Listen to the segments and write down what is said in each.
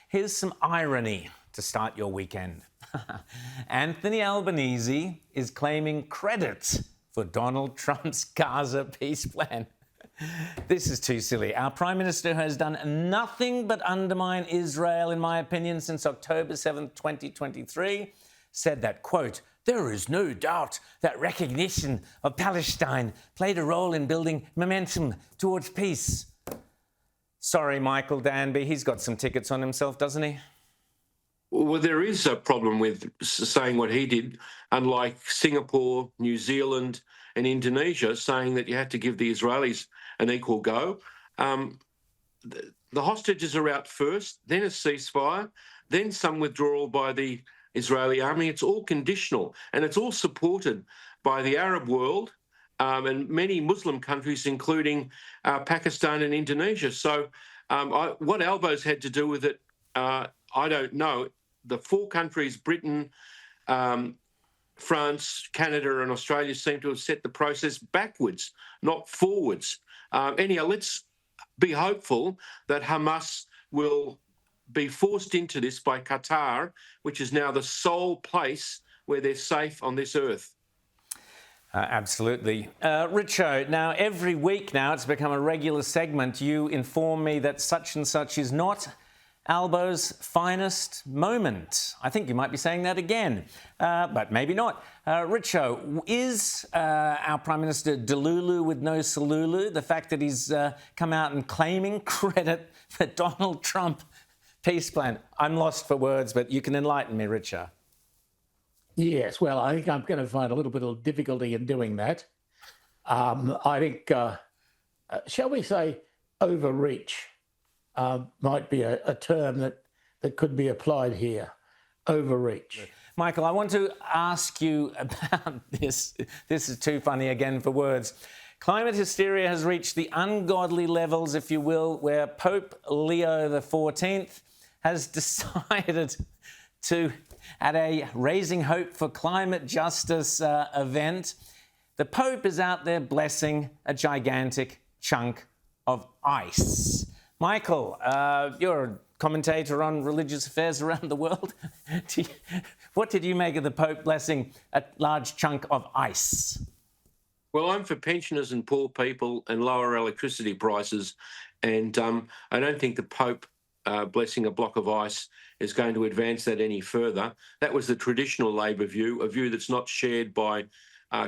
Here's some irony to start your weekend. Anthony Albanese is claiming credit for Donald Trump's Gaza peace plan. This is too silly. Our Prime Minister has done nothing but undermine Israel, in my opinion, since October 7th, 2023. Said that, quote, "There is no doubt that recognition of Palestine played a role in building momentum towards peace." Sorry, Michael Danby, he's got some tickets on himself, doesn't he? Well, there is a problem with saying what he did, unlike Singapore, New Zealand and Indonesia, saying that you have to give the Israelis an equal go. The hostages are out first, then a ceasefire, then some withdrawal by the Israeli army. It's all conditional, and it's all supported by the Arab world and many Muslim countries, including Pakistan and Indonesia. So what Albo's had to do with it, I don't know. The four countries, Britain, France, Canada and Australia, seem to have set the process backwards, not forwards. Anyhow, let's be hopeful that Hamas will be forced into this by Qatar, which is now the sole place where they're safe on this earth. Absolutely. Richo, now every week now it's become a regular segment. You inform me that such and such is not Albo's finest moment. I think you might be saying that again, but maybe not. Richo, is our Prime Minister Delulu with no solulu? The fact that he's come out and claiming credit for Donald Trump peace plan. I'm lost for words, but you can enlighten me, Richo. Yes, well, I think I'm going to find a little bit of difficulty in doing that. I think, shall we say, overreach might be a term that could be applied here. Overreach. Michael, I want to ask you about this. This is too funny again for words. Climate hysteria has reached the ungodly levels, if you will, where Pope Leo XIV has decided to, at a Raising Hope for Climate Justice event, the Pope is out there blessing a gigantic chunk of ice. Michael, you're a commentator on religious affairs around the world. What did you make of the Pope blessing a large chunk of ice? Well, I'm for pensioners and poor people and lower electricity prices. And I don't think the Pope blessing a block of ice is going to advance that any further. That was the traditional Labor view, a view that's not shared by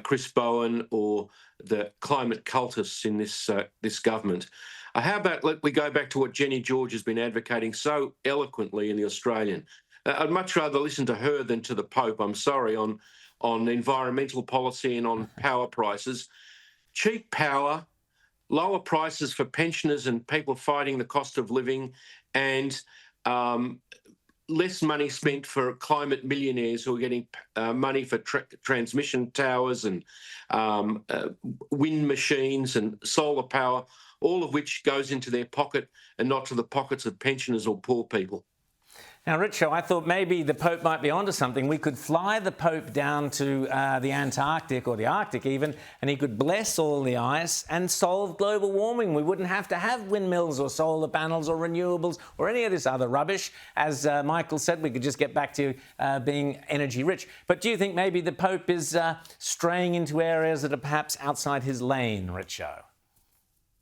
Chris Bowen or the climate cultists in this government. How about we go back to what Jenny George has been advocating so eloquently in The Australian? I'd much rather listen to her than to the Pope, I'm sorry, on environmental policy and on power prices. Cheap power, lower prices for pensioners and people fighting the cost of living, and less money spent for climate millionaires who are getting money for transmission towers and wind machines and solar power, all of which goes into their pocket and not to the pockets of pensioners or poor people. Now, Richo, I thought maybe the Pope might be onto something. We could fly the Pope down to the Antarctic or the Arctic even, and he could bless all the ice and solve global warming. We wouldn't have to have windmills or solar panels or renewables or any of this other rubbish. As Michael said, we could just get back to being energy rich. But do you think maybe the Pope is straying into areas that are perhaps outside his lane, Richo?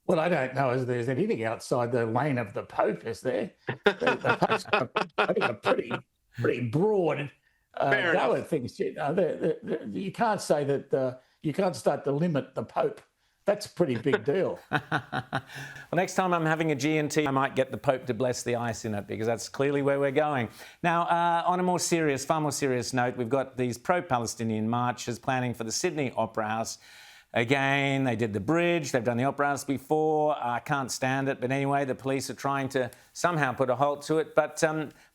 Well, I don't know if there's anything outside the lane of the Pope, is there? The Pope's got, I think, a pretty broad go at things. You can't say that you can't start to limit the Pope. That's a pretty big deal. Well, next time I'm having a G&T, I might get the Pope to bless the ice in it, because that's clearly where we're going. Now, on a far more serious note, we've got these pro-Palestinian marches planning for the Sydney Opera House. Again, they did the bridge, they've done the Opera House before. I can't stand it. But anyway, the police are trying to somehow put a halt to it. But,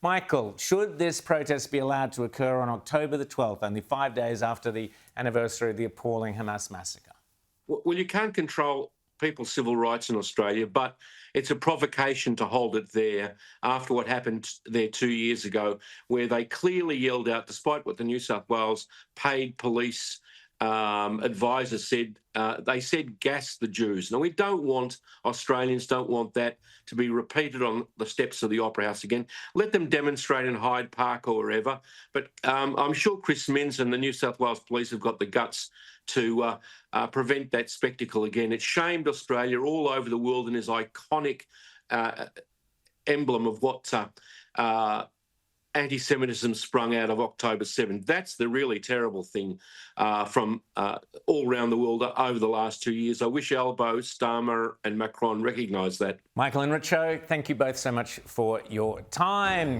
Michael, should this protest be allowed to occur on October the 12th, only 5 days after the anniversary of the appalling Hamas massacre? Well, you can't control people's civil rights in Australia, but it's a provocation to hold it there after what happened there 2 years ago, where they clearly yelled out, despite what the New South Wales paid police advisors said, they said gas the Jews. Now, Australians don't want that to be repeated on the steps of the Opera House again. Let them demonstrate in Hyde Park or wherever. But I'm sure Chris Minns and the New South Wales Police have got the guts to prevent that spectacle again. It shamed Australia all over the world and is iconic emblem of what anti-Semitism sprung out of October 7. That's the really terrible thing from all around the world over the last 2 years. I wish Albo, Starmer and Macron recognised that. Michael and Richo, thank you both so much for your time.